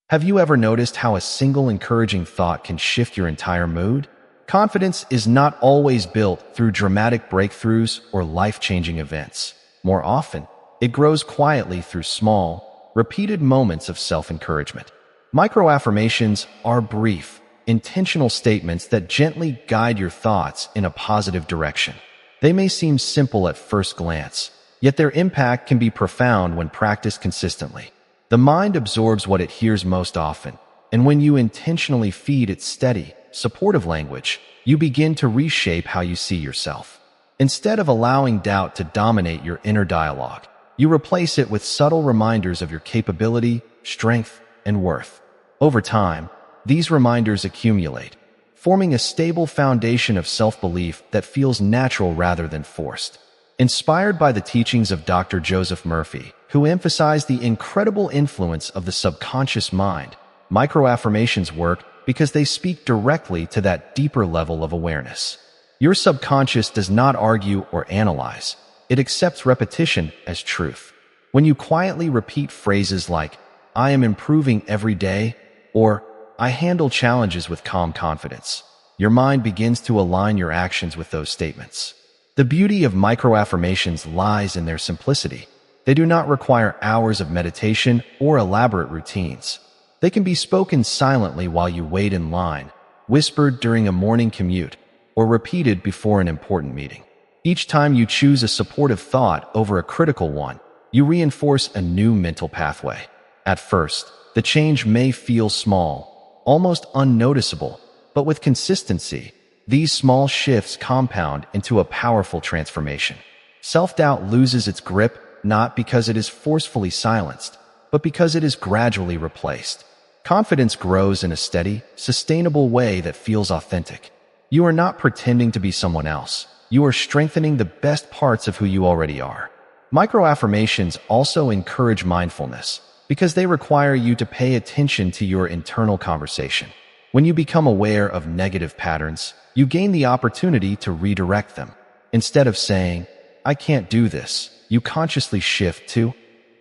Have you ever noticed how a single encouraging thought can shift your entire mood? Confidence is not always built through dramatic breakthroughs or life-changing events. More often, it grows quietly through small, repeated moments of self-encouragement. Micro-affirmations are brief, intentional statements that gently guide your thoughts in a positive direction. They may seem simple at first glance, yet their impact can be profound when practiced consistently. The mind absorbs what it hears most often, and when you intentionally feed it steady, supportive language, you begin to reshape how you see yourself. Instead of allowing doubt to dominate your inner dialogue, you replace it with subtle reminders of your capability, strength, and worth. Over time, these reminders accumulate, forming a stable foundation of self-belief that feels natural rather than forced. Inspired by the teachings of Dr. Joseph Murphy, who emphasized the incredible influence of the subconscious mind, micro-affirmations work because they speak directly to that deeper level of awareness. Your subconscious does not argue or analyze. It accepts repetition as truth. When you quietly repeat phrases like, "I am improving every day," or "I handle challenges with calm confidence," your mind begins to align your actions with those statements. The beauty of micro-affirmations lies in their simplicity. They do not require hours of meditation or elaborate routines. They can be spoken silently while you wait in line, whispered during a morning commute, or repeated before an important meeting. Each time you choose a supportive thought over a critical one, you reinforce a new mental pathway. At first, the change may feel small, almost unnoticeable, but with consistency, these small shifts compound into a powerful transformation. Self-doubt loses its grip not because it is forcefully silenced, but because it is gradually replaced. Confidence grows in a steady, sustainable way that feels authentic. You are not pretending to be someone else. You are strengthening the best parts of who you already are. Micro-affirmations also encourage mindfulness because they require you to pay attention to your internal conversation. When you become aware of negative patterns, you gain the opportunity to redirect them. Instead of saying, "I can't do this," you consciously shift to,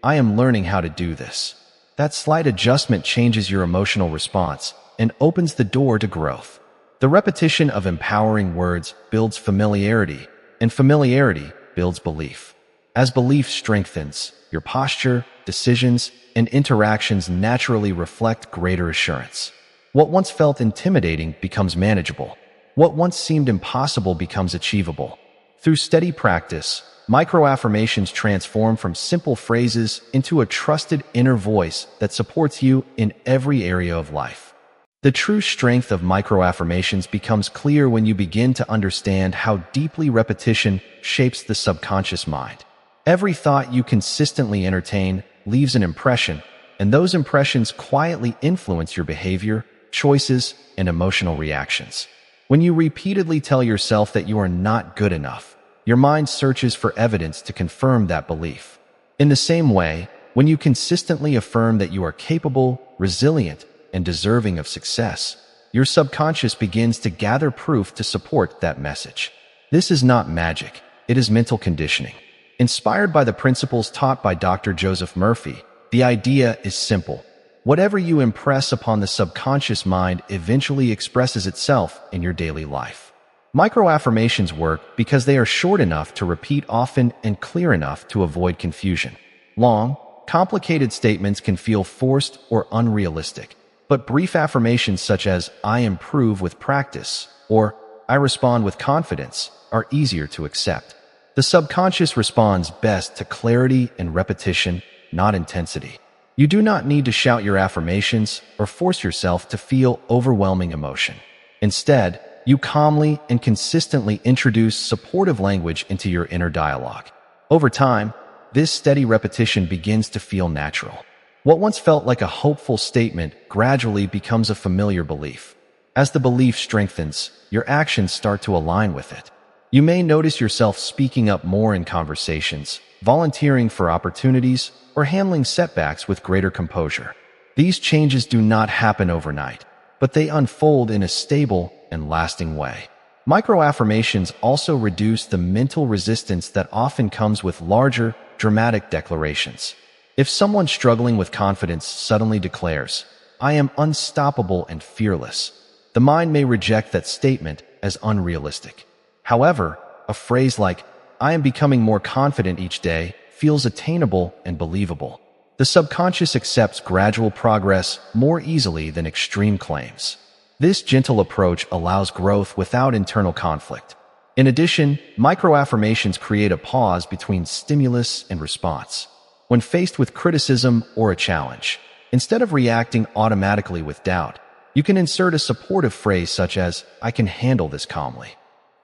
"I am learning how to do this." That slight adjustment changes your emotional response and opens the door to growth. The repetition of empowering words builds familiarity, and familiarity builds belief. As belief strengthens, your posture, decisions, and interactions naturally reflect greater assurance. What once felt intimidating becomes manageable. What once seemed impossible becomes achievable. Through steady practice, micro-affirmations transform from simple phrases into a trusted inner voice that supports you in every area of life. The true strength of micro-affirmations becomes clear when you begin to understand how deeply repetition shapes the subconscious mind. Every thought you consistently entertain leaves an impression, and those impressions quietly influence your behavior, choices, and emotional reactions. When you repeatedly tell yourself that you are not good enough, your mind searches for evidence to confirm that belief. In the same way, when you consistently affirm that you are capable, resilient, and deserving of success, your subconscious begins to gather proof to support that message. This is not magic, it is mental conditioning. Inspired by the principles taught by Dr. Joseph Murphy, the idea is simple. Whatever you impress upon the subconscious mind eventually expresses itself in your daily life. Micro-affirmations work because they are short enough to repeat often and clear enough to avoid confusion. Long, complicated statements can feel forced or unrealistic, but brief affirmations such as "I improve with practice" or "I respond with confidence" are easier to accept. The subconscious responds best to clarity and repetition, not intensity. You do not need to shout your affirmations or force yourself to feel overwhelming emotion. Instead, you calmly and consistently introduce supportive language into your inner dialogue. Over time, this steady repetition begins to feel natural. What once felt like a hopeful statement gradually becomes a familiar belief. As the belief strengthens, your actions start to align with it. You may notice yourself speaking up more in conversations, volunteering for opportunities, or handling setbacks with greater composure. These changes do not happen overnight, but they unfold in a stable and lasting way. Micro-affirmations also reduce the mental resistance that often comes with larger, dramatic declarations. If someone struggling with confidence suddenly declares, "I am unstoppable and fearless." The mind may reject that statement as unrealistic. However, a phrase like, "I am becoming more confident each day," feels attainable and believable. The subconscious accepts gradual progress more easily than extreme claims. This gentle approach allows growth without internal conflict. In addition, micro-affirmations create a pause between stimulus and response. When faced with criticism or a challenge, instead of reacting automatically with doubt, you can insert a supportive phrase such as, "I can handle this calmly."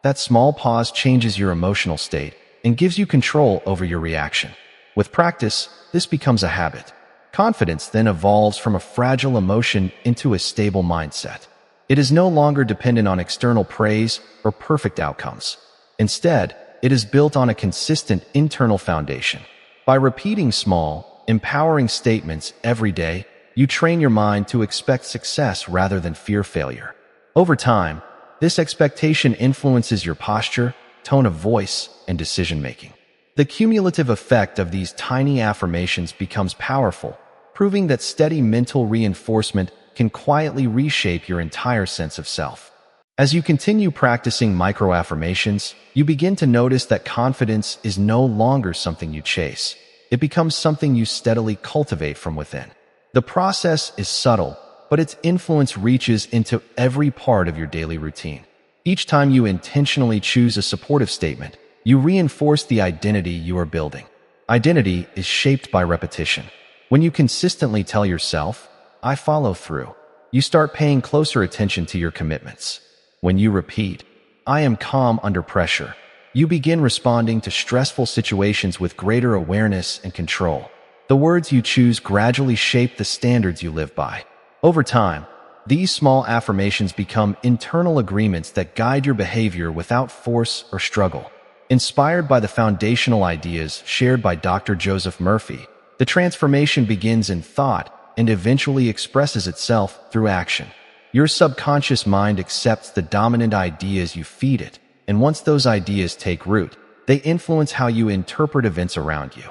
That small pause changes your emotional state and gives you control over your reaction. With practice, this becomes a habit. Confidence then evolves from a fragile emotion into a stable mindset. It is no longer dependent on external praise or perfect outcomes. Instead, it is built on a consistent internal foundation. By repeating small, empowering statements every day, you train your mind to expect success rather than fear failure. Over time, this expectation influences your posture, tone of voice, and decision-making. The cumulative effect of these tiny affirmations becomes powerful, proving that steady mental reinforcement can quietly reshape your entire sense of self. As you continue practicing micro-affirmations, you begin to notice that confidence is no longer something you chase. It becomes something you steadily cultivate from within. The process is subtle, but its influence reaches into every part of your daily routine. Each time you intentionally choose a supportive statement, you reinforce the identity you are building. Identity is shaped by repetition. When you consistently tell yourself, "I follow through," you start paying closer attention to your commitments. When you repeat, "I am calm under pressure," you begin responding to stressful situations with greater awareness and control. The words you choose gradually shape the standards you live by. Over time, these small affirmations become internal agreements that guide your behavior without force or struggle. Inspired by the foundational ideas shared by Dr. Joseph Murphy, the transformation begins in thought and eventually expresses itself through action. Your subconscious mind accepts the dominant ideas you feed it, and once those ideas take root, they influence how you interpret events around you.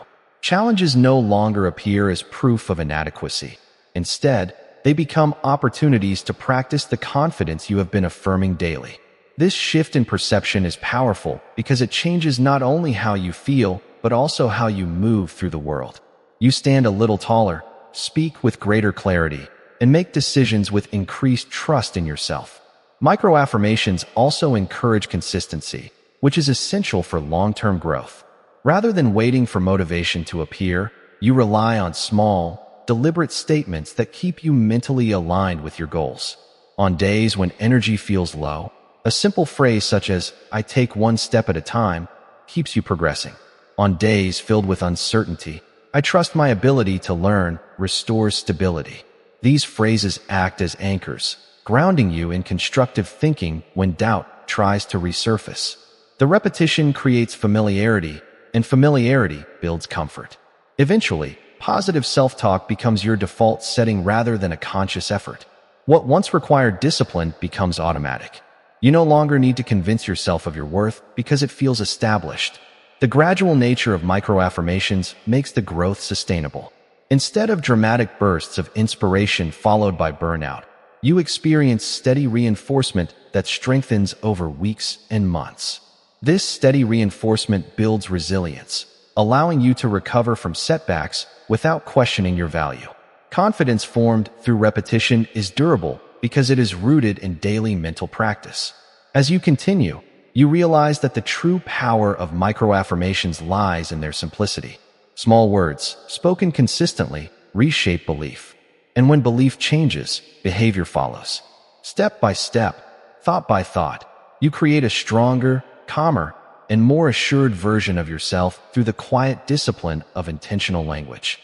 Challenges no longer appear as proof of inadequacy. Instead, they become opportunities to practice the confidence you have been affirming daily. This shift in perception is powerful because it changes not only how you feel, but also how you move through the world. You stand a little taller, speak with greater clarity, and make decisions with increased trust in yourself. Micro-affirmations also encourage consistency, which is essential for long-term growth. Rather than waiting for motivation to appear, you rely on small, deliberate statements that keep you mentally aligned with your goals. On days when energy feels low, a simple phrase such as, "I take one step at a time," keeps you progressing. On days filled with uncertainty, "I trust my ability to learn," restores stability. These phrases act as anchors, grounding you in constructive thinking when doubt tries to resurface. The repetition creates familiarity, and familiarity builds comfort. Eventually, positive self-talk becomes your default setting rather than a conscious effort. What once required discipline becomes automatic. You no longer need to convince yourself of your worth because it feels established. The gradual nature of micro-affirmations makes the growth sustainable. Instead of dramatic bursts of inspiration followed by burnout, you experience steady reinforcement that strengthens over weeks and months. This steady reinforcement builds resilience, allowing you to recover from setbacks without questioning your value. Confidence formed through repetition is durable because it is rooted in daily mental practice. As you continue, you realize that the true power of micro-affirmations lies in their simplicity. Small words, spoken consistently, reshape belief. And when belief changes, behavior follows. Step by step, thought by thought, you create a stronger, calmer, and more assured version of yourself through the quiet discipline of intentional language.